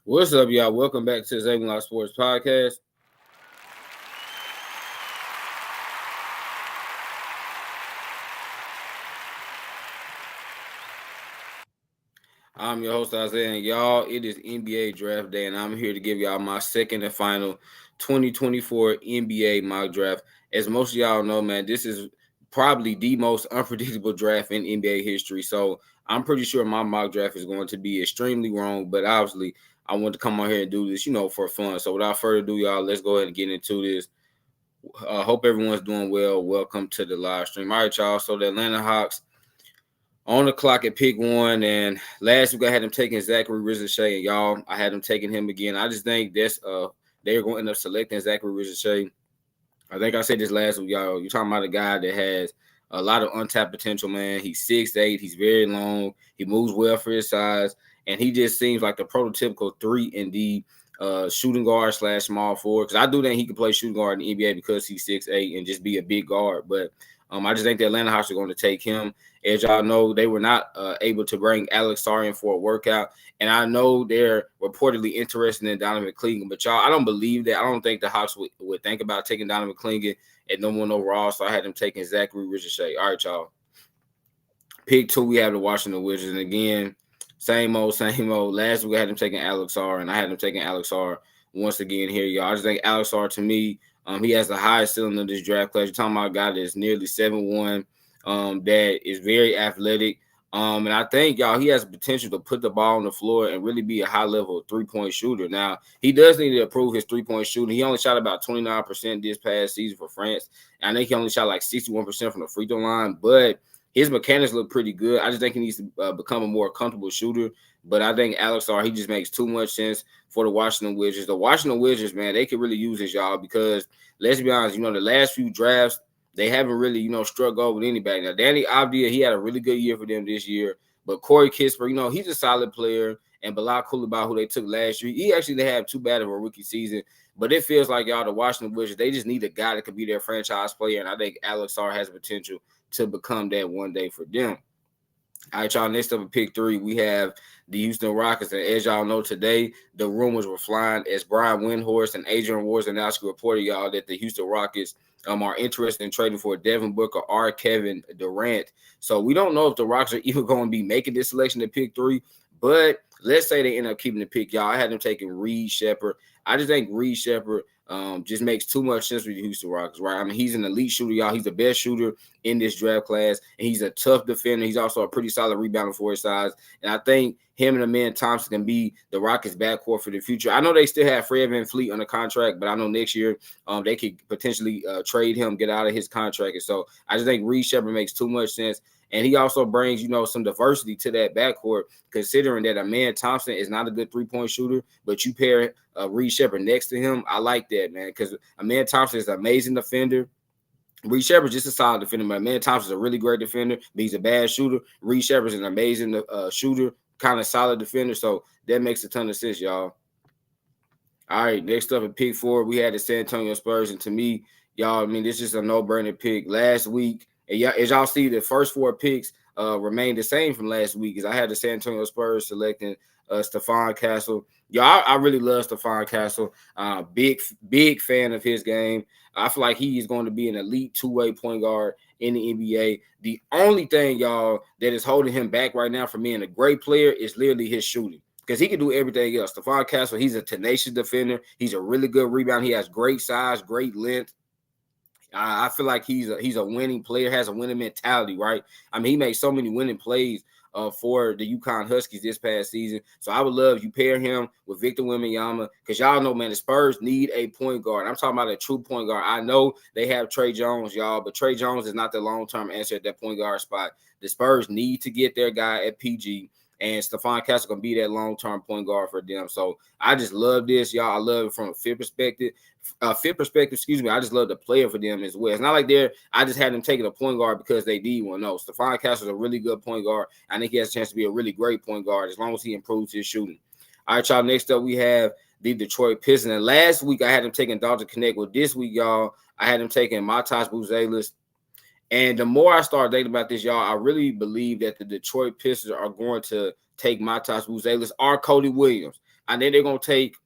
What's up, y'all? Welcome back to the Zabin Law Sports Podcast. I'm your host, Isaiah, and y'all, it is NBA Draft Day, and I'm here to give y'all my second and final 2024 NBA mock draft. As most of y'all know, man, this is probably the most unpredictable draft in NBA history. So I'm pretty sure my mock draft is going to be extremely wrong, but obviously I want to come on here and do this, for fun. So without further ado, y'all, let's go ahead and get into this. Hope everyone's doing well. Welcome to the live stream. All right, y'all. So the Atlanta Hawks on the clock at pick 1, and last week I had him taking Zachary Ricochet, and y'all, I had him taking him again. I just think they're going to end up selecting Zachary Ricochet. I think I said this last week, y'all. You're talking about a guy that has a lot of untapped potential, man. He's 6'8", he's very long, he moves well for his size, and he just seems like the prototypical 3-and-D shooting guard / small forward. Because I do think he can play shooting guard in the NBA because he's 6'8" and just be a big guard. But I just think the Atlanta Hawks are going to take him. As y'all know, they were not able to bring Alex Sarr in for a workout. And I know they're reportedly interested in Donovan Clingan. But, y'all, I don't believe that. I don't think the Hawks would think about taking Donovan Clingan at number 1 overall. So I had them taking Zachary Ricochet. All right, y'all. Pick 2, we have the Washington Wizards. And, again, same old. Last week I had them taking Alex Sarr, and I had them taking Alex Sarr once again here, y'all. I just think Alex Sarr, to me, he has the highest ceiling of this draft class. You're talking about a guy that's nearly 7'1", that is very athletic. And I think, y'all, he has potential to put the ball on the floor and really be a high-level three-point shooter. Now, he does need to improve his three-point shooting. He only shot about 29% this past season for France. And I think he only shot like 61% from the free throw line. But his mechanics look pretty good. I just think he needs to become a more comfortable shooter. But I think Alex Sarr, he just makes too much sense for the Washington Wizards. The Washington Wizards, man, they could really use this, y'all, because let's be honest, the last few drafts, they haven't really, struck gold with anybody. Now, Danny Avdija, he had a really good year for them this year. But Corey Kispert, he's a solid player. And Bilal Coulibaly, who they took last year, he actually didn't have too bad of a rookie season. But it feels like, y'all, the Washington Wizards, they just need a guy that could be their franchise player. And I think Alex Sarr has potential to become that one day for them. All right, y'all, next up at pick 3, we have the Houston Rockets. And as y'all know today, the rumors were flying as Brian Windhorst and Adrian Wojnarowski reported, y'all, that the Houston Rockets are interested in trading for Devin Booker or Kevin Durant. So we don't know if the Rockets are even going to be making this selection at pick 3, but let's say they end up keeping the pick, y'all. I had them taking Reed Sheppard. I just think Reed Sheppard just makes too much sense with the Houston Rockets, right? I mean, he's an elite shooter, y'all. He's the best shooter in this draft class, and he's a tough defender. He's also a pretty solid rebounder for his size, and I think him and Amen Thompson can be the Rockets' backcourt for the future. I know they still have Fred VanVleet on the contract, but I know next year they could potentially trade him, get out of his contract, and so I just think Reed Sheppard makes too much sense. And he also brings, some diversity to that backcourt, considering that Amen Thompson is not a good three-point shooter, but you pair Reed Sheppard next to him. I like that, man, because Amen Thompson is an amazing defender. Reed Sheppard's just a solid defender, but Amen Thompson's a really great defender, but he's a bad shooter. Reed Sheppard's an amazing shooter, kind of solid defender, so that makes a ton of sense, y'all. All right, next up at pick 4, we had the San Antonio Spurs, and to me, y'all, I mean, this is a no-brainer pick. Last week, and as y'all see, the first 4 picks remained the same from last week, as I had the San Antonio Spurs selecting Stephon Castle. Y'all, I really love Stephon Castle. Big fan of his game. I feel like he is going to be an elite two-way point guard in the NBA. The only thing, y'all, that is holding him back right now from being a great player is literally his shooting, because he can do everything else. Stephon Castle, he's a tenacious defender. He's a really good rebounder. He has great size, great length. I feel like he's a winning player, has a winning mentality, right? I mean, he makes so many winning plays for the UConn Huskies this past season. So I would love you pair him with Victor Wembanyama, because y'all know, man, the Spurs need a point guard. I'm talking about a true point guard. I know they have Trey Jones, y'all, but Trey Jones is not the long-term answer at that point guard spot. The Spurs need to get their guy at PG, and Stephon Castle can be that long-term point guard for them. So I just love this, y'all. I love it from a fit perspective. I just love the player for them as well. It's not like I just had them taking a point guard because they need one. No, Stephon Castle is a really good point guard. I think he has a chance to be a really great point guard as long as he improves his shooting. All right, y'all. Next up, we have the Detroit Pistons. And last week, I had them taking Dalton Knecht. Well, this week, y'all, I had them taking Matas Buzelis. And the more I start thinking about this, y'all, I really believe that the Detroit Pistons are going to take Matas Buzelis or Cody Williams. I think they're gonna take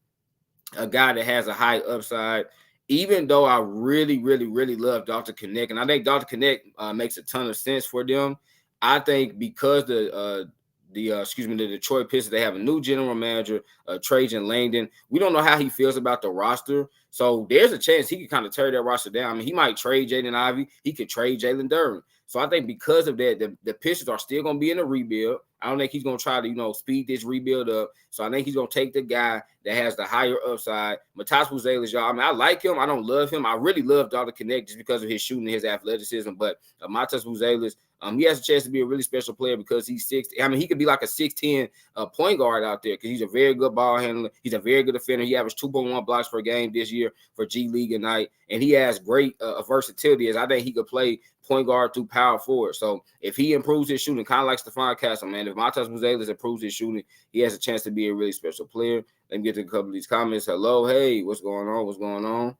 a guy that has a high upside. Even though I really, really, really love Dr. Connect, and I think Dr. Connect makes a ton of sense for them. I think because the Detroit Pistons, they have a new general manager, Trajan Langdon. We don't know how he feels about the roster, so there's a chance he could kind of tear that roster down. I mean, he might trade Jaden Ivey, he could trade Jalen Duren. So I think because of that, the Pistons are still going to be in a rebuild. I don't think he's going to try to, speed this rebuild up. So I think he's going to take the guy that has the higher upside. Matas Buzelis, y'all. I mean, I like him. I don't love him. I really love Dr. Connect just because of his shooting and his athleticism. But Matas Buzelis, he has a chance to be a really special player because he's 6'. I mean, he could be like a 6'10" point guard out there because he's a very good ball handler. He's a very good defender. He averaged 2.1 blocks per game this year for G League Ignite. And he has great versatility as I think he could play point guard through power forward. So if he improves his shooting, kind of like Stephon Castle, man, if Matas Buzelis improves his shooting, he has a chance to be a really special player. Let me get to a couple of these comments. Hello, hey, what's going on? What's going on?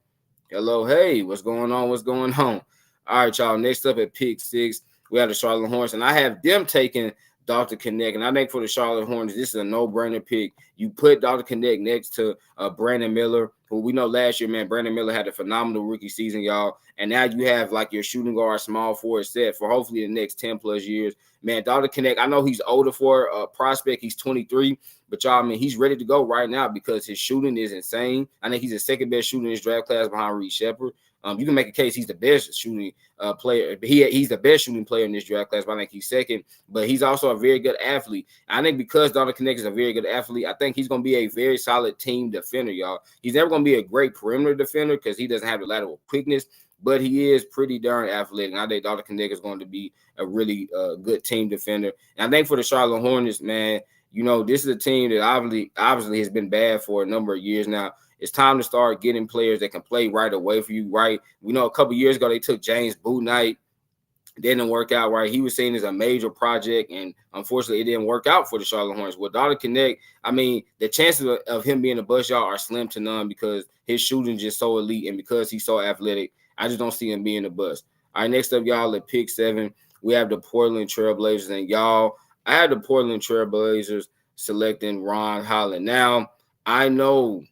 Hello, hey, what's going on? What's going on? All right, y'all. Next up at pick 6, we have the Charlotte Hornets, and I have them taking Dr. Connect. And I think for the Charlotte Hornets, this is a no-brainer pick. You put Dr. Connect next to Brandon Miller, who we know last year, man, Brandon Miller had a phenomenal rookie season, y'all. And now you have like your shooting guard, small forward set for hopefully the next 10 plus years. Man, Dr. Connect, I know he's older for a prospect. He's 23, but y'all, I mean, he's ready to go right now because his shooting is insane. I think he's the second best shooter in his draft class behind Reed Shepard. You can make a case he's the best shooting player. He's the best shooting player in this draft class, but I think he's second. But he's also a very good athlete. I think because Dr. Connect is a very good athlete, I think he's going to be a very solid team defender, y'all. He's never going to be a great perimeter defender because he doesn't have the lateral quickness, but he is pretty darn athletic. I think Dr. Connect is going to be a really good team defender. And I think for the Charlotte Hornets, man, this is a team that obviously has been bad for a number of years now. It's time to start getting players that can play right away for you, right? We know a couple years ago they took James Bouknight. Didn't work out, right? He was seen as a major project, and unfortunately, it didn't work out for the Charlotte Hornets. With Dr. Connect, I mean, the chances of him being a bust, y'all, are slim to none because his shooting is just so elite, and because he's so athletic, I just don't see him being a bust. All right, next up, y'all, at pick 7, we have the Portland Trailblazers, and y'all, I have the Portland Trailblazers selecting Ron Holland. Now, I know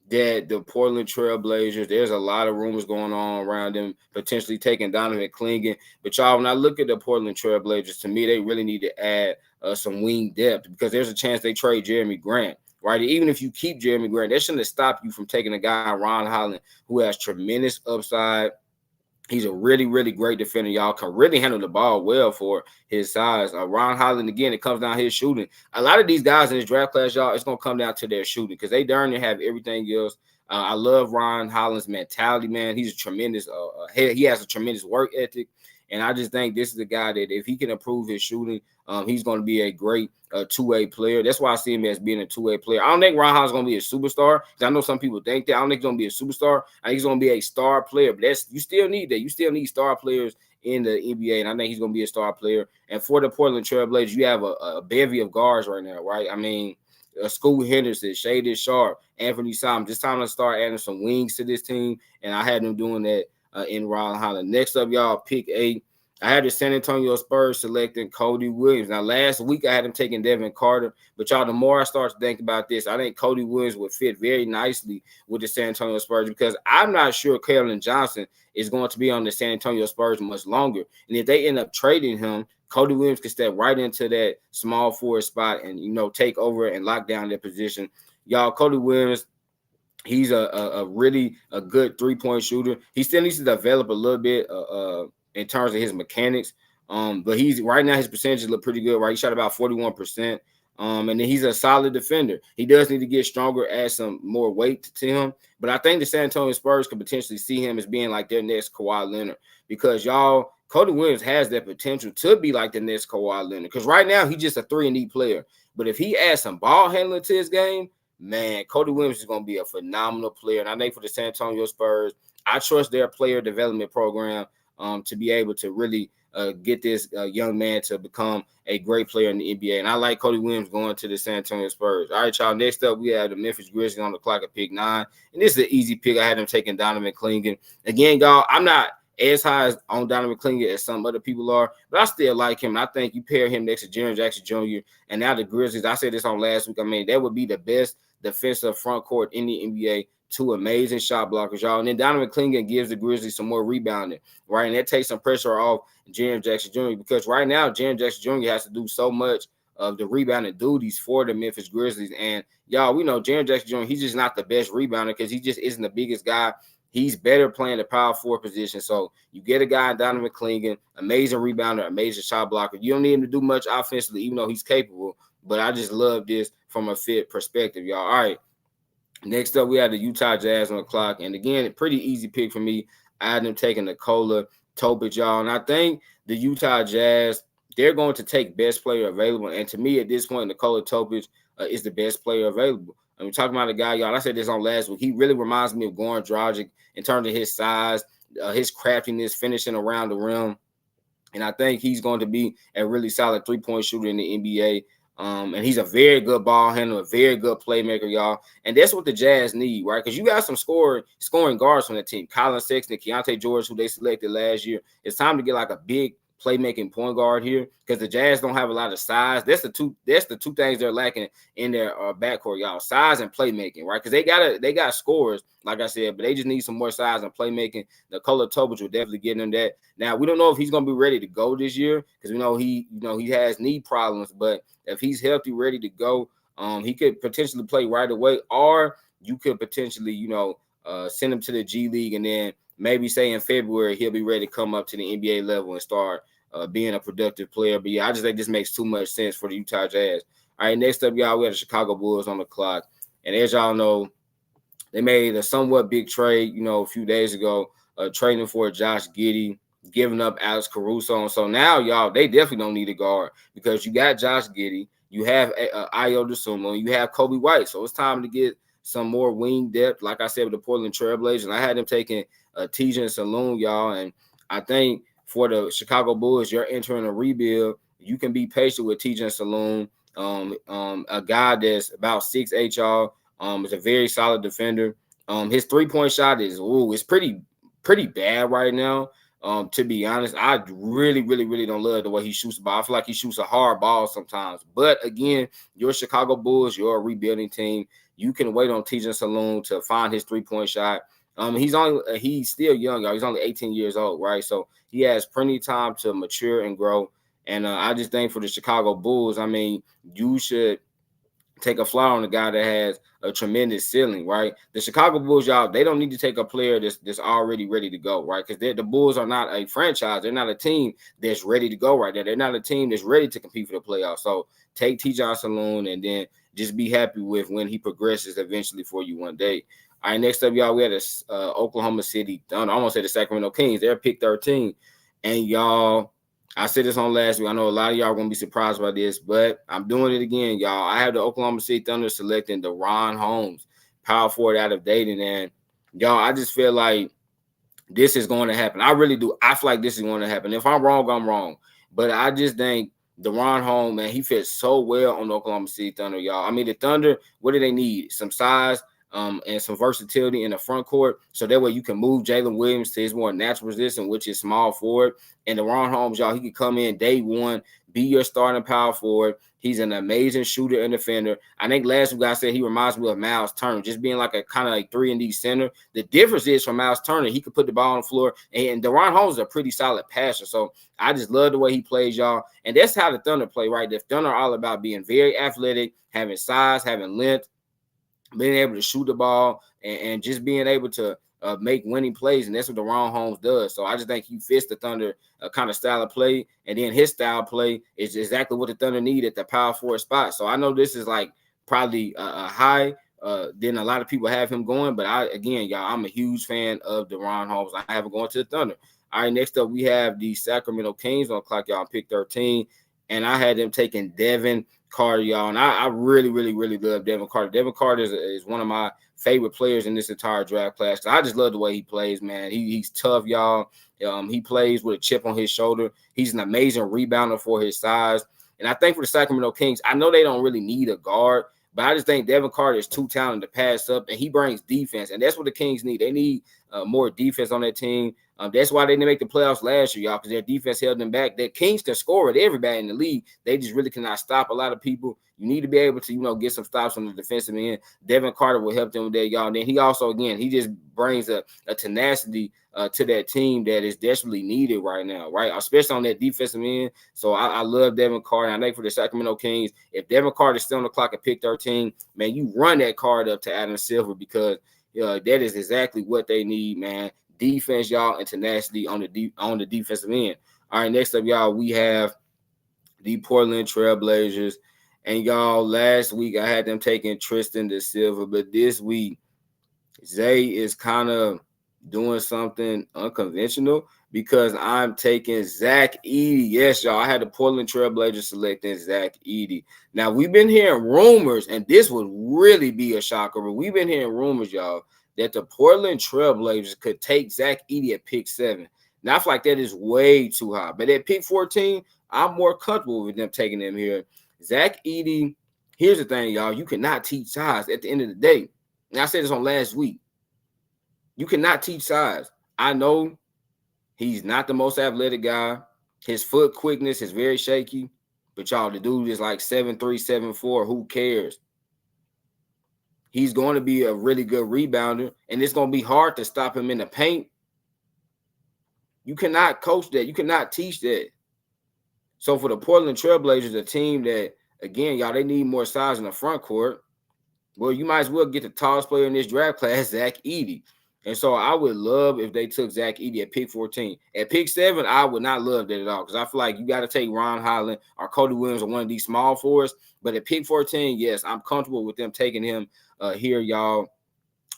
that the Portland Trailblazers, there's a lot of rumors going on around them potentially taking Donovan Clingan. But y'all, when I look at the Portland Trailblazers, to me, they really need to add some wing depth because there's a chance they trade Jeremy Grant, right? Even if you keep Jeremy Grant, that shouldn't stop you from taking a guy, Ron Holland, who has tremendous upside. He's a really, really great defender. Y'all can really handle the ball well for his size. Ron Holland, again, it comes down to his shooting. A lot of these guys in this draft class, y'all, it's going to come down to their shooting because they darn near have everything else. I love Ron Holland's mentality, man. He's a tremendous he has a tremendous work ethic. And I just think this is a guy that if he can improve his shooting, he's going to be a great two-way player. That's why I see him as being a two-way player. I don't think Ron Holland's going to be a superstar because I know some people think that. I don't think he's going to be a superstar. I think he's going to be a star player. But you still need that. You still need star players in the NBA, and I think he's going to be a star player. And for the Portland Trailblazers, you have a bevy of guards right now, right? I mean, Scoot Henderson, Shaded Sharp, Anthony Simons. It's time to start adding some wings to this team, and I had them doing that in Ron Holland. Next up, y'all, pick 8. I had the San Antonio Spurs selecting Cody Williams. Now, last week I had him taking Devin Carter, but y'all, the more I start to think about this, I think Cody Williams would fit very nicely with the San Antonio Spurs because I'm not sure Keldon Johnson is going to be on the San Antonio Spurs much longer. And if they end up trading him, Cody Williams can step right into that small forward spot and, take over and lock down their position. Y'all, Cody Williams, he's a really good three-point shooter. He still needs to develop a little bit in terms of his mechanics. But right now his percentages look pretty good, right? He shot about 41%. And then he's a solid defender. He does need to get stronger, add some more weight to him. But I think the San Antonio Spurs could potentially see him as being like their next Kawhi Leonard because y'all, Cody Williams has that potential to be like the next Kawhi Leonard. Because right now he's just a 3-and-D player. But if he adds some ball handling to his game, man, Cody Williams is going to be a phenomenal player. And I think for the San Antonio Spurs, I trust their player development program to be able to really get this young man to become a great player in the NBA. And I like Cody Williams going to the San Antonio Spurs. All right, y'all. Next up, we have the Memphis Grizzlies on the clock at pick 9. And this is an easy pick. I had them taking Donovan Clingan. Again, y'all, I'm not as high on Donovan Clingan as some other people are, but I still like him. And I think you pair him next to Jaren Jackson Jr. and now the Grizzlies, I said this on last week, I mean, that would be the best defensive front court in the NBA. Two amazing shot blockers, y'all. And then Donovan Clingan gives the Grizzlies some more rebounding, right? And that takes some pressure off Jaren Jackson Jr. because right now Jaren Jackson Jr. has to do so much of the rebounding duties for the Memphis Grizzlies. And y'all, we know Jaren Jackson Jr., he's just not the best rebounder because he just isn't the biggest guy. He's better playing the power forward position. So you get a guy in Donovan Clingan, amazing rebounder, amazing shot blocker. You don't need him to do much offensively, even though he's capable. But I just love this from a fit perspective, y'all. All right. Next up, we have the Utah Jazz on the clock. And again, a pretty easy pick for me. I had them taking Nikola Topic, y'all. And I think the Utah Jazz, they're going to take best player available. And to me, at this point, Nikola Topic is the best player available. And we're talking about a guy, y'all, I said this on last week. He really reminds me of Goran Dragic in terms of his size, his craftiness, finishing around the rim. And I think he's going to be a really solid three-point shooter in the NBA. And he's a very good ball handler, a very good playmaker, y'all. And that's what the Jazz need, right? Because you got some scoring guards from the team. Colin Sexton, Keontae George, who they selected last year. It's time to get like a big playmaking point guard here because the Jazz don't have a lot of size. That's the two things they're lacking in their backcourt, y'all. Size and playmaking, right? Because they got scores, like I said, but they just need some more size and playmaking. Nikola Topic will definitely get them that. Now we don't know if he's gonna be ready to go this year because we know he has knee problems, but if he's healthy, ready to go, he could potentially play right away, or you could potentially, send him to the G League and then maybe say in February he'll be ready to come up to the NBA level and start being a productive player. But yeah, I just think this makes too much sense for the Utah Jazz. All right, next up, y'all, we have the Chicago Bulls on the clock. And as y'all know, they made a somewhat big trade, a few days ago, trading for Josh Giddey, giving up Alex Caruso. And so now, y'all, they definitely don't need a guard because you got Josh Giddey, you have Ayo Dosunmu, you have Kobe White. So it's time to get some more wing depth, like I said, with the Portland Trailblazers. And I had them taking Tijan Saloon, y'all. And I think for the Chicago Bulls, you're entering a rebuild. You can be patient with Tijan Saloon, a guy that's about 6'8", y'all. Is a very solid defender. His three-point shot is it's pretty bad right now. To be honest, I really, really, really don't love the way he shoots the ball. I feel like he shoots a hard ball sometimes. But again, you're Chicago Bulls, you're a rebuilding team. You can wait on Tijan Saloon to find his three-point shot. He's still young, y'all. He's only 18 years old, right? So he has plenty of time to mature and grow. And I just think for the Chicago Bulls, I mean, you should take a flyer on a guy that has a tremendous ceiling, right? The Chicago Bulls, y'all, they don't need to take a player that's already ready to go, right? Because the Bulls are not a franchise. They're not a team that's ready to go right there. They're not a team that's ready to compete for the playoffs. So take Tijan Saloon and then just be happy with when he progresses eventually for you one day. All right, next up, y'all, we had Oklahoma City Thunder. I almost said the Sacramento Kings. They're pick 13. And y'all, I said this on last week. I know a lot of y'all are going to be surprised by this, but I'm doing it again, y'all. I have the Oklahoma City Thunder selecting DaRon Holmes, power forward out of Dayton. And, y'all, I just feel like this is going to happen. I really do. I feel like this is going to happen. If I'm wrong, I'm wrong. But I just think DaRon Holmes, man, he fits so well on the Oklahoma City Thunder, y'all. I mean, the Thunder, what do they need? Some size and some versatility in the front court. So that way you can move Jalen Williams to his more natural position, which is small forward. And DaRon Holmes, y'all, he could come in day one, be your starting power forward. He's an amazing shooter and defender. I think last week I said he reminds me of Miles Turner, just being like a kind of like 3-and-D center. The difference is from Miles Turner, he could put the ball on the floor, and DaRon Holmes is a pretty solid passer. So I just love the way he plays, y'all. And that's how the Thunder play, right? The Thunder are all about being very athletic, having size, having length, being able to shoot the ball, and just being able to make winning plays, and that's what DaRon Holmes does. So I just think he fits the Thunder kind of style of play, and then his style of play is exactly what the Thunder need at the power forward spot. So I know this is like probably a high than a lot of people have him going, but y'all, I'm a huge fan of DaRon Holmes. I have him going to the Thunder. All right, next up we have the Sacramento Kings on the clock, y'all, pick 13, and I had them taking Devin Carter, y'all, and I really, really, really love Devin Carter. Devin Carter is one of my favorite players in this entire draft class. I just love the way he plays, man. He's tough, y'all. He plays with a chip on his shoulder. He's an amazing rebounder for his size. And I think for the Sacramento Kings, I know they don't really need a guard, but I just think Devin Carter is too talented to pass up, and he brings defense, and that's what the Kings need. They need more defense on that team. That's why they didn't make the playoffs last year, y'all, because their defense held them back. The Kings can score with everybody in the league. They just really cannot stop a lot of people. You need to be able to, get some stops on the defensive end. Devin Carter will help them with that, y'all. And then he also, again, he just brings a tenacity to that team that is desperately needed right now, right? Especially on that defensive end. So I love Devin Carter. I think for the Sacramento Kings, if Devin Carter is still on the clock at pick 13, man, you run that card up to Adam Silver because that is exactly what they need, man. Defense, y'all, and tenacity on the defensive end. All right, next up, y'all, we have the Portland Trailblazers. And y'all, last week I had them taking Tristan da Silva, but this week Zay is kind of doing something unconventional because I'm taking Zach Edey. Yes, y'all, I had the Portland Trailblazers selecting Zach Edey. Now, we've been hearing rumors, and this would really be a shocker, but we've been hearing rumors, y'all, that the Portland Trailblazers could take Zach Edey at pick 7. Now, I feel like that is way too high. But at pick 14, I'm more comfortable with them taking them here. Zach Edey, here's the thing, y'all. You cannot teach size at the end of the day. And I said this on last week. You cannot teach size. I know he's not the most athletic guy. His foot quickness is very shaky. But, y'all, the dude is like 7'3", 7'4". Who cares? He's going to be a really good rebounder, and it's going to be hard to stop him in the paint. You cannot coach that. You cannot teach that. So for the Portland Trailblazers, a team that, again, y'all, they need more size in the front court. Well, you might as well get the tallest player in this draft class, Zach Edey. And so I would love if they took Zach Edey at pick 14. At pick 7, I would not love that at all because I feel like you got to take Ron Holland or Cody Williams or one of these small forwards. But at pick 14, yes, I'm comfortable with them taking him here, y'all.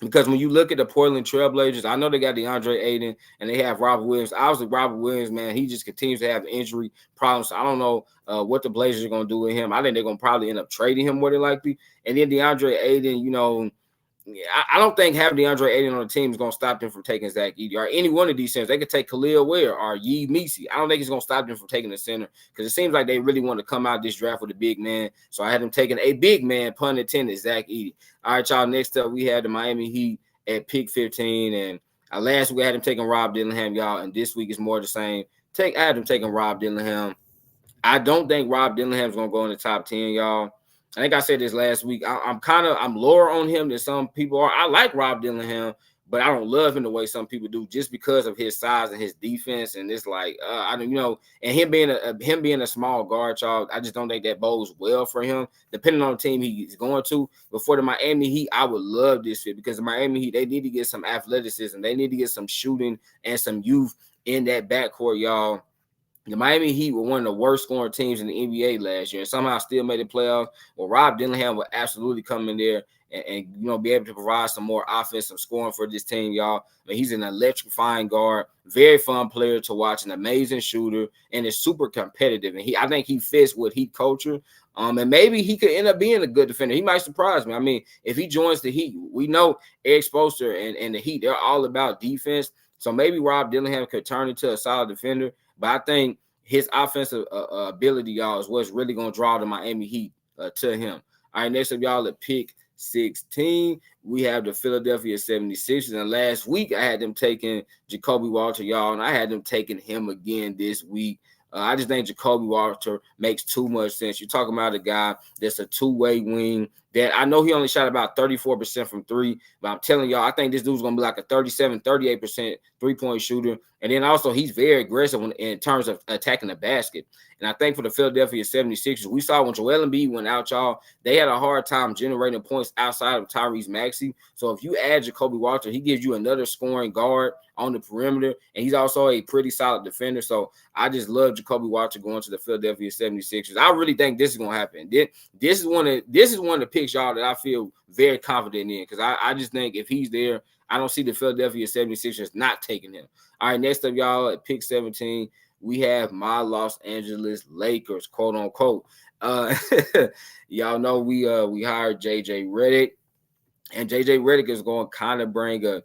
Because when you look at the Portland Trailblazers, I know they got DeAndre Ayton and they have Robert Williams. Obviously, Robert Williams, man, he just continues to have injury problems. So I don't know what the Blazers are going to do with him. I think they're going to probably end up trading him more than likely. And then DeAndre Ayton, I don't think having DeAndre Ayton on the team is going to stop them from taking Zach Edey or any one of these centers. They could take Khalil Ware or Yves Missi. I don't think it's going to stop them from taking the center because it seems like they really want to come out this draft with a big man. So I had them taking a big man, pun intended, Zach Edey. All right, y'all, next up we had the Miami Heat at pick 15. And last week I had them taking Rob Dillingham, y'all, and this week is more the same. I had them taking Rob Dillingham. I don't think Rob Dillingham is going to go in the top 10, y'all. I think I said this last week. I'm lower on him than some people are. I like Rob Dillingham, but I don't love him the way some people do just because of his size and his defense. And it's like I don't, and him being a small guard, y'all. I just don't think that bodes well for him, depending on the team he's going to. But for the Miami Heat, I would love this fit because the Miami Heat, they need to get some athleticism, they need to get some shooting and some youth in that backcourt, y'all. The Miami Heat were one of the worst scoring teams in the NBA last year and somehow still made the playoffs. Well, Rob Dillingham will absolutely come in there and be able to provide some more offensive scoring for this team, y'all. I mean, he's an electrifying guard, very fun player to watch, an amazing shooter, and is super competitive. And I think he fits with Heat culture. And maybe he could end up being a good defender. He might surprise me. I mean, if he joins the Heat, we know Eric Spoelstra and the Heat, they're all about defense. So maybe Rob Dillingham could turn into a solid defender. But I think his offensive ability, y'all, is what's really going to draw the Miami Heat to him. All right, next up, y'all, at pick 16, we have the Philadelphia 76ers. And last week, I had them taking Ja'Kobe Walter, y'all, and I had them taking him again this week. I just think Ja'Kobe Walter makes too much sense. You're talking about a guy that's a two-way wing that I know he only shot about 34% from three, but I'm telling y'all, I think this dude's going to be like a 37, 38% three-point shooter. And then also he's very aggressive in terms of attacking the basket. And I think for the Philadelphia 76ers, we saw when Joel Embiid went out, y'all, they had a hard time generating points outside of Tyrese Maxey. So if you add Ja'Kobe Walter, he gives you another scoring guard on the perimeter, and he's also a pretty solid defender. So I just love Ja'Kobe Walter going to the Philadelphia 76ers. I really think this is going to happen. This is one of the picks, y'all, that I feel very confident in because I just think if he's there, I don't see the Philadelphia 76ers not taking him. All right, next up, y'all, at pick 17, we have my Los Angeles Lakers, quote unquote. Y'all know we hired JJ Redick, and JJ Redick is going to kind of bring a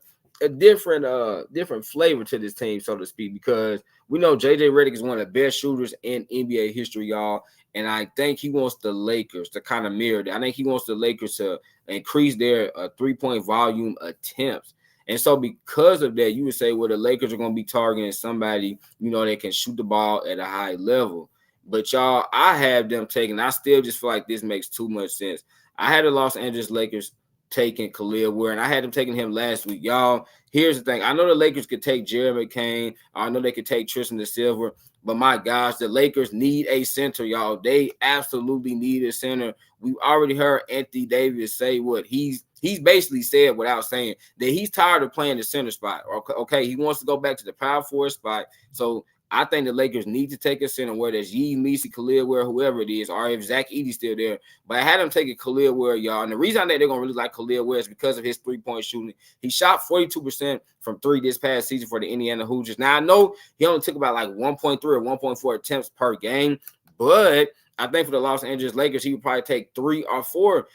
different flavor to this team, so to speak, because we know JJ Redick is one of the best shooters in NBA history, y'all. And I think he wants the Lakers to kind of mirror that. I think he wants the Lakers to increase their three-point volume attempts. And so because of that, you would say, well, the Lakers are going to be targeting somebody, that can shoot the ball at a high level. But y'all, I have them taking. I still just feel like this makes too much sense. I had the Los Angeles Lakers taking Khalil Ware, and I had them taking him last week. Y'all, here's the thing. I know the Lakers could take Jeremy McCain. I know they could take Tristan De Silva. But my gosh, the Lakers need a center, y'all. They absolutely need a center. We've already heard Anthony Davis say what he's basically said without saying that he's tired of playing the center spot. Okay, he wants to go back to the power forward spot. So I think the Lakers need to take a center, whether it's Yves Missi, Khalil Ware, whoever it is, or if Zach Edey's still there. But I had him taking Khalil Ware, y'all. And the reason I think they're going to really like Khalil Ware is because of his three-point shooting. He shot 42% from three this past season for the Indiana Hoosiers. Now, I know he only took about like 1.3 or 1.4 attempts per game, but I think for the Los Angeles Lakers, he would probably take 3 or 4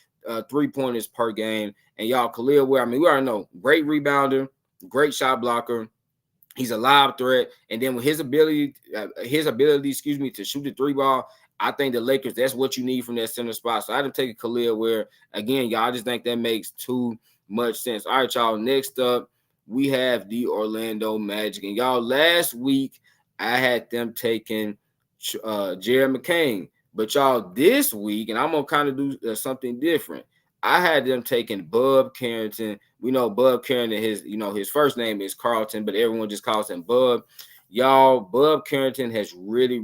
three-pointers per game. And y'all, Khalil Ware, I mean, we already know, great rebounder, great shot blocker. He's a lob threat, and then with his ability, to shoot the three ball, I think the Lakers, that's what you need from that center spot. So I had to take a Khalil Ware. Again, y'all, I just think that makes too much sense. All right, y'all, next up, we have the Orlando Magic. And y'all, last week, I had them taking Jared McCain. But y'all, this week, and I'm going to kind of do something different. I had them taking Bub Carrington. We know Bub Carrington, his first name is Carlton, but everyone just calls him Bub. Y'all, Bub Carrington has really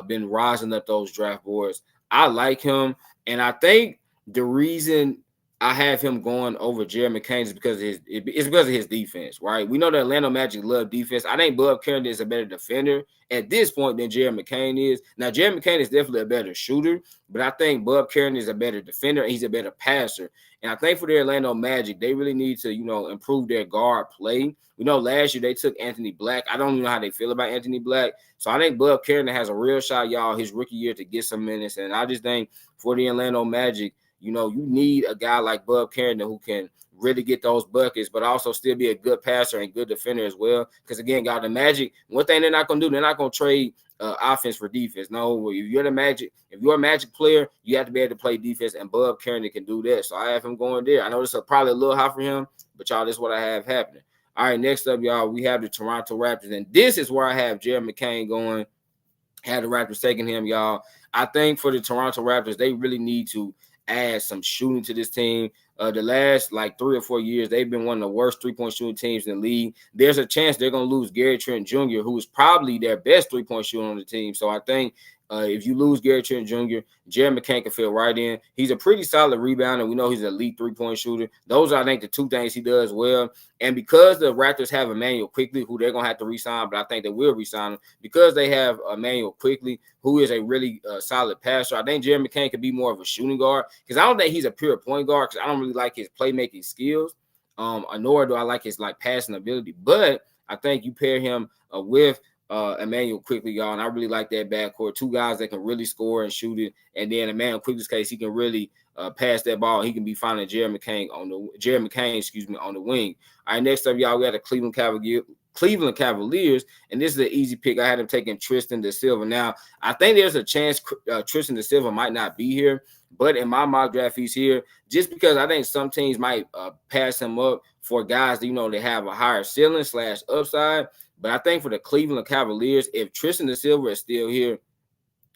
been rising up those draft boards. I like him, and I think the reason I have him going over Jared McCain is because of his defense, right? We know the Orlando Magic love defense. I think Bub Carrington is a better defender at this point than Jared McCain is. Now, Jared McCain is definitely a better shooter, but I think Bub Carrington is a better defender, and he's a better passer. And I think for the Orlando Magic, they really need to, improve their guard play. We know last year they took Anthony Black. I don't even know how they feel about Anthony Black. So I think Bub Carrington has a real shot, y'all, his rookie year to get some minutes. And I just think for the Orlando Magic, you need a guy like Bub Carrington who can really get those buckets, but also still be a good passer and good defender as well. Because, again, y'all, the Magic, one thing they're not going to do, they're not going to trade offense for defense. No, if you're a Magic player, you have to be able to play defense, and Bub Carrington can do that. So I have him going there. I know this is probably a little high for him, but, y'all, this is what I have happening. All right, next up, y'all, we have the Toronto Raptors, and this is where I have Jared McCain going. Had the Raptors taking him, y'all. I think for the Toronto Raptors, they really need to add some shooting to this team. The last 3 or 4 years, they've been one of the worst three-point shooting teams in the league. There's a chance they're going to lose Gary Trent Jr., who is probably their best three-point shooter on the team. So I think if you lose Gary Trent Jr., Jared McCain can fit right in. He's a pretty solid rebounder. We know he's an elite three-point shooter. Those are, I think, the two things he does well. And because the Raptors have Emmanuel Quickley, who they're going to have to re-sign, but I think they will re-sign him, because they have Emmanuel Quickley, who is a really solid passer, I think Jared McCain could be more of a shooting guard, because I don't think he's a pure point guard, because I don't really like his playmaking skills, nor do I like his passing ability. But I think you pair him with Emmanuel Quickley, y'all, and I really like that backcourt. Two guys that can really score and shoot it, and then Emmanuel Quickley's case, he can really pass that ball. He can be finding Jared McCain on the wing. All right, next up, y'all, we had the Cleveland Cavaliers, and this is an easy pick. I had him taking Tristan De Silva. Now, I think there's a chance Tristan De Silva might not be here, but in my mock draft, he's here just because I think some teams might pass him up for guys that, they have a higher ceiling / upside. But I think for the Cleveland Cavaliers, if Tristan De Silva is still here,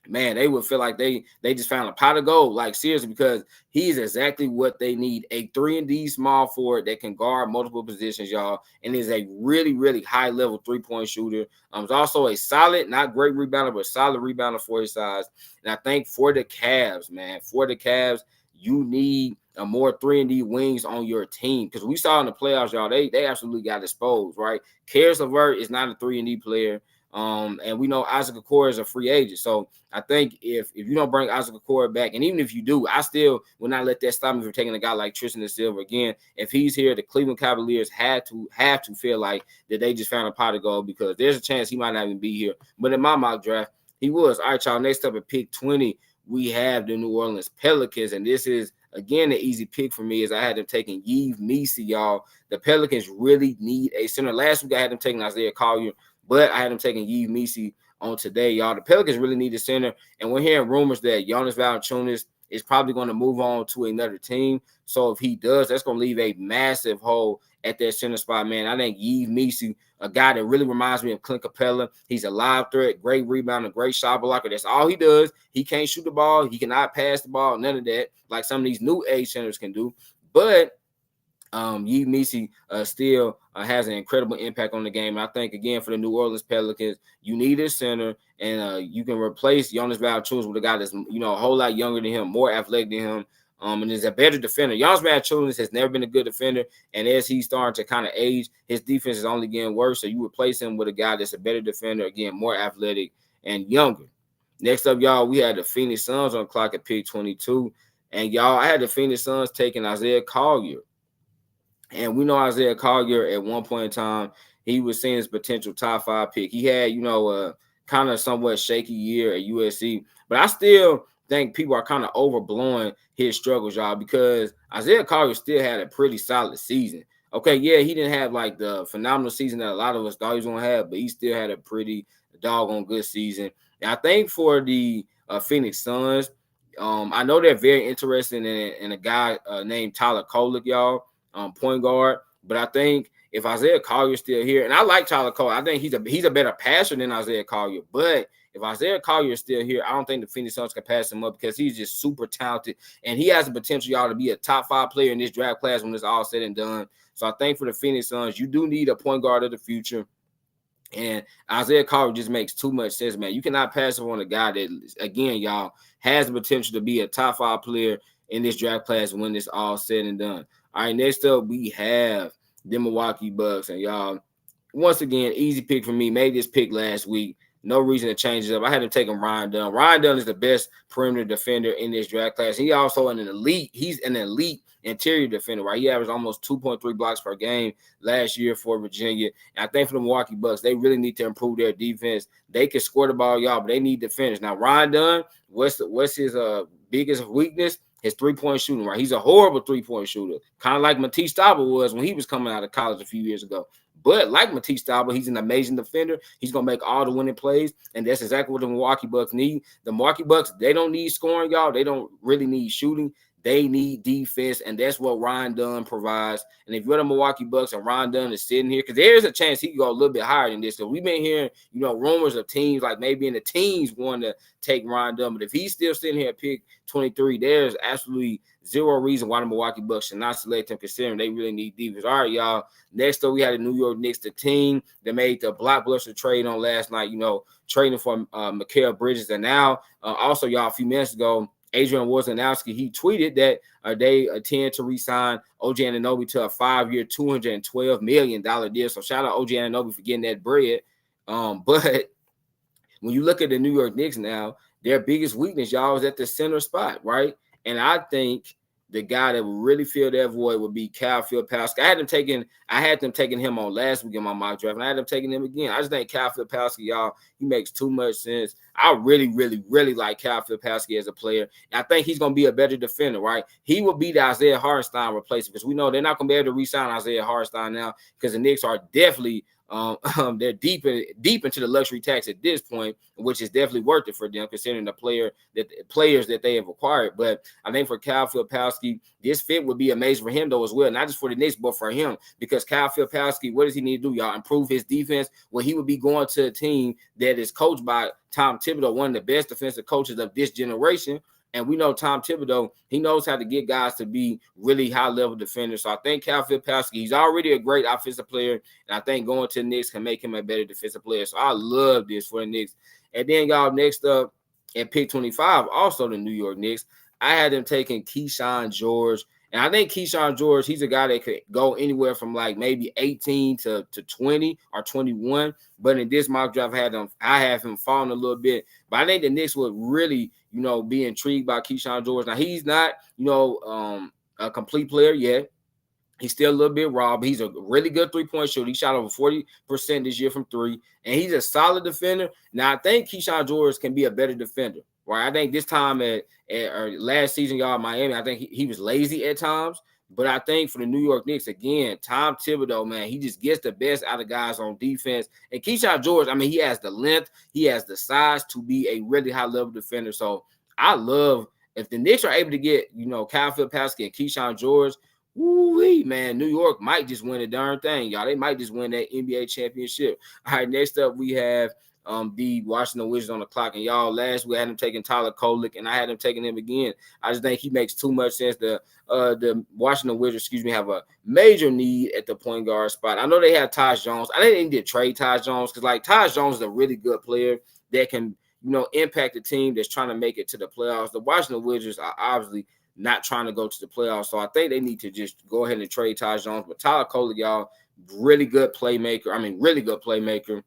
man, they would feel like they just found a pot of gold, seriously, because he's exactly what they need. A 3-and-D small forward that can guard multiple positions, y'all, and is a really high-level three-point shooter. He's also a solid, not great rebounder, but solid rebounder for his size. And I think for the Cavs, you need a more 3-and-D wings on your team, because we saw in the playoffs, y'all, they absolutely got exposed, right? Caris LeVert is not a 3-and-D player. And we know Isaac Okoro is a free agent. So I think if you don't bring Isaac Okoro back, and even if you do, I still will not let that stop me from taking a guy like Tristan De Silva. Again, if he's here, the Cleveland Cavaliers have to feel like that they just found a pot of gold, because there's a chance he might not even be here. But in my mock draft, he was. All right, y'all, next up at pick 20, we have the New Orleans Pelicans, and this is, again, the easy pick for me, is I had them taking Yves Missi, y'all. The Pelicans really need a center. Last week I had them taking Isaiah Collier, but I had them taking Yves Missi on today, y'all. The Pelicans really need a center, and we're hearing rumors that Jonas Valanciunas is probably going to move on to another team. So if he does, that's going to leave a massive hole at that center spot, man. I think Yves Missi, a guy that really reminds me of Clint Capella. He's a live threat, great rebounder, great shot blocker. That's all he does. He can't shoot the ball. He cannot pass the ball, none of that, like some of these new age centers can do. But Yves Missi still has an incredible impact on the game. And I think, again, for the New Orleans Pelicans, you need a center, and you can replace Jonas Valanciunas with a guy that's, a whole lot younger than him, more athletic than him, and is a better defender. Jonas Valanciunas has never been a good defender, and as he's starting to kind of age, his defense is only getting worse. So you replace him with a guy that's a better defender, again, more athletic and younger. Next up, y'all, we had the Phoenix Suns on the clock at pick 22. And, y'all, I had the Phoenix Suns taking Isaiah Collier. And we know Isaiah Collier at one point in time, he was seeing his potential top 5 pick. He had, kind of somewhat shaky year at USC. But I still think people are kind of overblowing his struggles, y'all, because Isaiah Collier still had a pretty solid season. Okay, yeah, he didn't have like the phenomenal season that a lot of us thought he was going to have, but he still had a pretty doggone good season. And I think for the Phoenix Suns, I know they're very interested in a guy named Tyler Kolek, y'all, point guard. But I think if Isaiah Collier's still here, and I like Tyler Kolek, I think he's a better passer than Isaiah Collier. But if Isaiah Collier is still here, I don't think the Phoenix Suns can pass him up because he's just super talented. And he has the potential, y'all, to be a top 5 player in this draft class when it's all said and done. So I think for the Phoenix Suns, you do need a point guard of the future. And Isaiah Collier just makes too much sense, man. You cannot pass up on a guy that, again, y'all, has the potential to be a top 5 player in this draft class when it's all said and done. All right, next up, we have the Milwaukee Bucks. And, y'all, once again, easy pick for me. Made this pick last week. No reason to change it up. I had him taking Ryan Dunn. Ryan Dunn is the best perimeter defender in this draft class. He's an elite interior defender, right? He averaged almost 2.3 blocks per game last year for Virginia. And I think for the Milwaukee Bucks, they really need to improve their defense. They can score the ball, y'all, but they need to finish. Now, Ryan Dunn, what's his biggest weakness? His three-point shooting, right? He's a horrible three-point shooter, kind of like Matisse Thybulle was when he was coming out of college a few years ago. But like Matisse Thybulle, he's an amazing defender. He's going to make all the winning plays, and that's exactly what the Milwaukee Bucks need. The Milwaukee Bucks, they don't need scoring, y'all. They don't really need shooting. They need defense, and that's what Ryan Dunn provides. And if you're the Milwaukee Bucks and Ryan Dunn is sitting here, because there's a chance he could go a little bit higher than this. So we've been hearing, rumors of teams like maybe in the teens wanting to take Ryan Dunn. But if he's still sitting here at pick 23, there's absolutely zero reason why the Milwaukee Bucks should not select him, considering they really need defense. All right, y'all. Next up, we had the New York Knicks, the team that made the blockbuster trade on last night, trading for Mikal Bridges. And now, also, y'all, a few minutes ago, Adrian Wojnarowski, he tweeted that they intend to re-sign OG Anunoby to a 5-year, $212 million deal. So shout out OG Anunoby for getting that bread. But when you look at the New York Knicks now, their biggest weakness, y'all, is at the center spot, right? And I think the guy that would really fill that void would be Kyle Filipowski. I had them taking him on last week in my mock draft, and I had them taking him again. I just think Kyle Filipowski, y'all, he makes too much sense. I really, really, really like Kyle Filipowski as a player. And I think he's going to be a better defender, right? He will be the Isaiah Hartenstein replacement, because we know they're not going to be able to re-sign Isaiah Hartenstein now, because the Knicks are definitely they're deep into the luxury tax at this point, which is definitely worth it for them, considering the players that they have acquired. But I think for Kyle Filipowski, this fit would be amazing for him though as well, not just for the Knicks, but for him, because Kyle Filipowski, what does he need to do, y'all? Improve his defense. When he would be going to a team that is coached by Tom Thibodeau, one of the best defensive coaches of this generation. And we know Tom Thibodeau, he knows how to get guys to be really high-level defenders. So I think Kyle Filipowski, he's already a great offensive player, and I think going to the Knicks can make him a better defensive player. So I love this for the Knicks. And then, y'all, next up at pick 25, also the New York Knicks, I had them taking Keyshawn George. And I think Keyshawn George, he's a guy that could go anywhere from like maybe 18 to 20 or 21. But in this mock draft, I have him falling a little bit. But I think the Knicks would really, be intrigued by Keyshawn George. Now, he's not, a complete player yet. He's still a little bit raw, but he's a really good three-point shooter. He shot over 40% this year from three, and he's a solid defender. Now, I think Keyshawn George can be a better defender, right? I think this time at last season, y'all, in Miami, I think he was lazy at times. But I think for the New York Knicks, again, Tom Thibodeau, man, he just gets the best out of guys on defense. And Keyshawn George, I mean, he has the length, he has the size to be a really high-level defender. So I love if the Knicks are able to get, Kyle Filipowski and Keyshawn George, woo-wee, man, New York might just win the darn thing, y'all. They might just win that NBA championship. All right, next up we have the Washington Wizards on the clock. And y'all, last week I had him taking Tyler Kolek, and I had him taking him again. I just think he makes too much sense. The Washington Wizards, have a major need at the point guard spot. I know they have Tyus Jones. I didn't need to trade Tyus Jones because, Tyus Jones is a really good player that can, impact the team that's trying to make it to the playoffs. The Washington Wizards are obviously not trying to go to the playoffs, so I think they need to just go ahead and trade Tyus Jones. But Tyler Kolek, y'all, really good playmaker.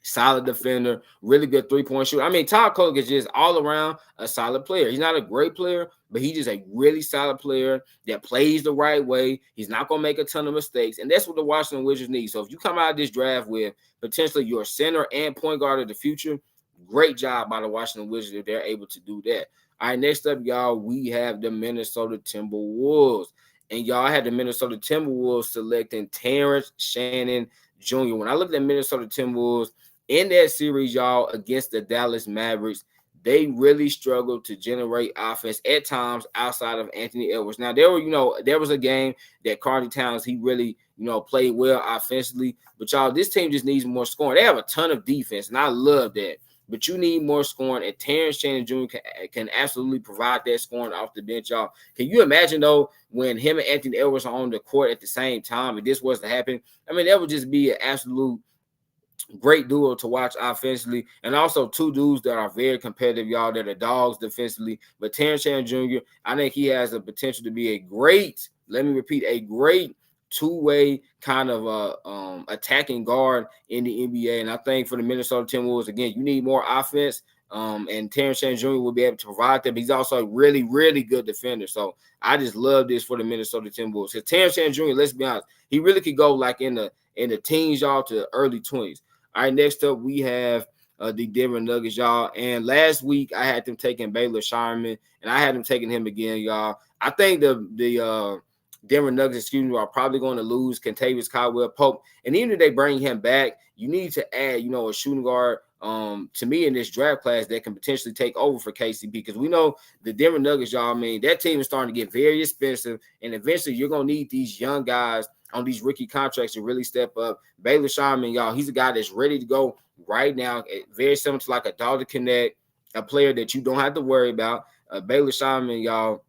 Solid defender, really good three-point shooter. Tyler Kolek is just all around a solid player. He's not a great player, but he's just a really solid player that plays the right way. He's not going to make a ton of mistakes, and that's what the Washington Wizards need. So if you come out of this draft with potentially your center and point guard of the future, great job by the Washington Wizards if they're able to do that. All right, next up, y'all, we have the Minnesota Timberwolves. And y'all had the Minnesota Timberwolves selecting Terrence Shannon Jr. When I looked at Minnesota Timberwolves, in that series, y'all, against the Dallas Mavericks, they really struggled to generate offense at times outside of Anthony Edwards. Now, there was a game that Karl Towns, he really, played well offensively. But, y'all, this team just needs more scoring. They have a ton of defense, and I love that. But you need more scoring, and Terrence Shannon Jr. can absolutely provide that scoring off the bench, y'all. Can you imagine, though, when him and Anthony Edwards are on the court at the same time, and this was to happen? That would just be an absolute great duo to watch offensively, and also two dudes that are very competitive, y'all, that are dogs defensively. But Terrence Shannon Jr., I think he has the potential to be a great two-way kind of attacking guard in the NBA. And I think for the Minnesota Timberwolves, again, you need more offense, and Terrence Shannon Jr. will be able to provide them. He's also a really, really good defender. So I just love this for the Minnesota Timberwolves. Because Terrence Shannon Jr., let's be honest, he really could go in the teens, y'all, to the early 20s. All right, next up, we have the Denver Nuggets, y'all. And last week, I had them taking Baylor Scheierman, and I had them taking him again, y'all. I think the Denver Nuggets, are probably going to lose Kentavious Caldwell-Pope. And even if they bring him back, you need to add, a shooting guard to me in this draft class that can potentially take over for KCP, because we know the Denver Nuggets, y'all, that team is starting to get very expensive, and eventually you're going to need these young guys on these rookie contracts to really step up. Baylor Scheierman, y'all, he's a guy that's ready to go right now, very similar to a Dalton Knecht, a player that you don't have to worry about. Baylor Scheierman, y'all,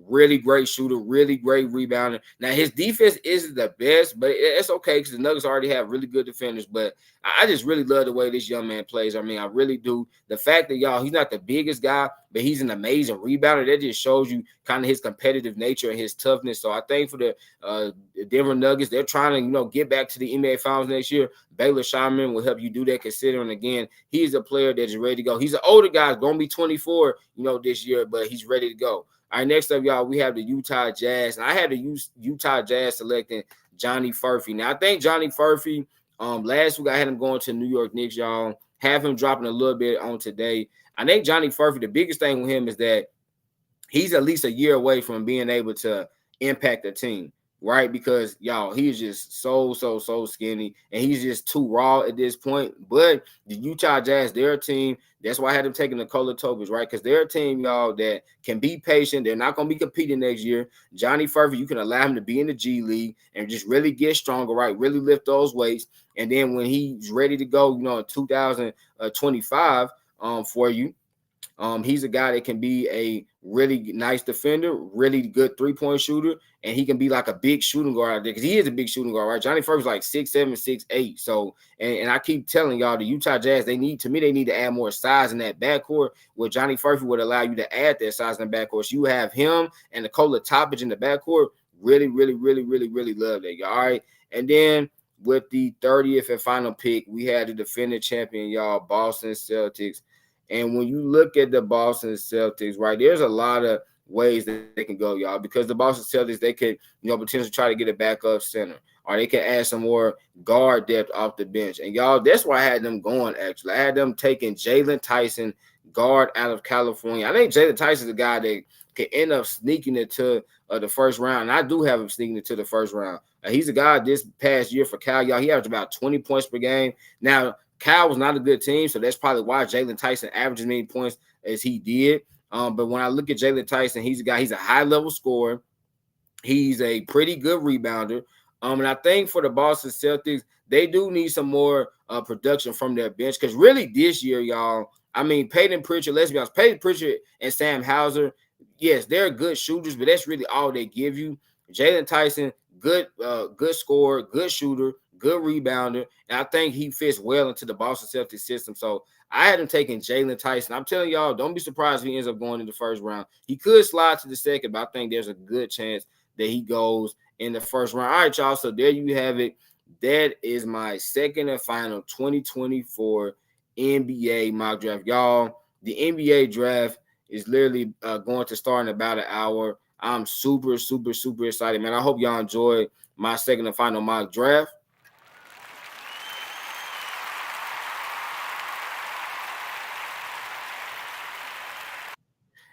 really great shooter, really great rebounder. Now, his defense isn't the best, but it's okay because the Nuggets already have really good defenders. But I just really love the way this young man plays. I really do. The fact that, y'all, he's not the biggest guy, but he's an amazing rebounder. That just shows you kind of his competitive nature and his toughness. So I think for the Denver Nuggets, they're trying to, get back to the NBA Finals next year. Baylor Scheierman will help you do that, considering, again, he's a player that's ready to go. He's an older guy, going to be 24, this year, but he's ready to go. All right, next up, y'all, we have the Utah Jazz. And I had the Utah Jazz selecting Johnny Furphy. Now, I think Johnny Furphy, last week I had him going to New York Knicks, y'all. Have him dropping a little bit on today. I think Johnny Furphy, the biggest thing with him is that he's at least a year away from being able to impact a team, right? Because, y'all, he's just so skinny, and he's just too raw at this point. But the Utah Jazz, they're a team. That's why I had them taking Nikola Jokic, right? Because they're a team, y'all, that can be patient. They're not going to be competing next year. Johnny Furphy, you can allow him to be in the G League and just really get stronger, right? Really lift those weights. And then when he's ready to go, in 2025 for you, he's a guy that can be a really nice defender, really good three-point shooter, and he can be like a big shooting guard out there, because he is a big shooting guard, right? Johnny Furphy's like 6'7", 6'8". So, and I keep telling y'all, the Utah Jazz, they need to add more size in that backcourt, where Johnny Furphy would allow you to add that size in the backcourt. So you have him and Nikola Jokic in the backcourt. Really, really, really, really, really love that, y'all. All right, and then with the 30th and final pick, we had the defending champion, y'all, Boston Celtics. And when you look at the Boston Celtics, right, there's a lot of ways that they can go, y'all, because the Boston Celtics, they could, potentially try to get a backup center, or they can add some more guard depth off the bench. And, y'all, that's why I had them going, actually. I had them taking Jalen Tyson, guard out of California. I think Jalen Tyson is a guy that can end up sneaking into the first round. And I do have him sneaking into the first round. He's a guy this past year for Cal, y'all. He averaged about 20 points per game. Now, Cal was not a good team, so that's probably why Jalen Tyson averaged as many points as he did. But when I look at Jalen Tyson, he's a high level scorer. He's a pretty good rebounder. And I think for the Boston Celtics, they do need some more production from their bench because really this year, y'all, I mean, Peyton Pritchard, let's be honest, Peyton Pritchard and Sam Hauser, yes, they're good shooters, but that's really all they give you. Jalen Tyson, good scorer, good shooter, good rebounder, and I think he fits well into the Boston Celtics system. So I had him taking Jalen Tyson. I'm telling y'all, don't be surprised if he ends up going in the first round. He could slide to the second, but I think there's a good chance that he goes in the first round. All right, y'all. So there you have it. That is my second and final 2024 NBA mock draft. Y'all, the NBA draft is literally going to start in about an hour. I'm super, super, super excited, man. I hope y'all enjoyed my second and final mock draft.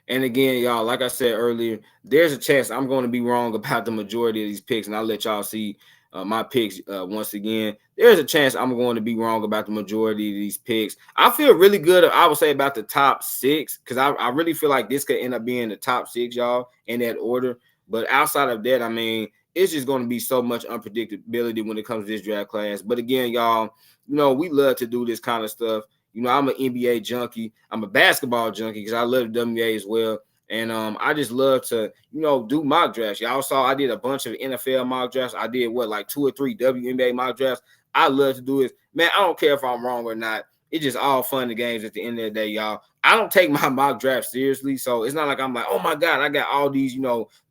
And again, y'all, like I said earlier, there's a chance I'm going to be wrong about the majority of these picks, and I'll let y'all see my picks once again. There's a chance I'm going to be wrong about the majority of these picks. I feel really good, I would say, about the top six because I really feel like this could end up being the top six, y'all, in that order. But outside of that, I mean, it's just going to be so much unpredictability when it comes to this draft class. But again, y'all, we love to do this kind of stuff. I'm an NBA junkie. I'm a basketball junkie because I love the WNBA as well. And I just love to, do mock drafts. Y'all saw I did a bunch of NFL mock drafts. I did like 2 or 3 WNBA mock drafts. I love to do it. Man, I don't care if I'm wrong or not. It's just all fun and games at the end of the day, y'all. I don't take my mock draft seriously. So it's not like I'm like, oh my God, I got all these,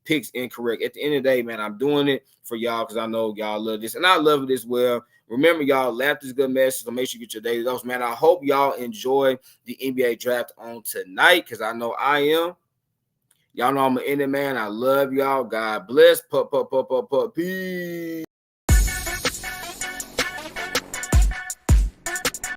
picks incorrect. At the end of the day, man, I'm doing it for y'all because I know y'all love this. And I love it as well. Remember, y'all, laughter is good message, so make sure you get your daily dose, man. I hope y'all enjoy the NBA draft on tonight because I know I am. Y'all know I'm an indie man. I love y'all. God bless. Peace.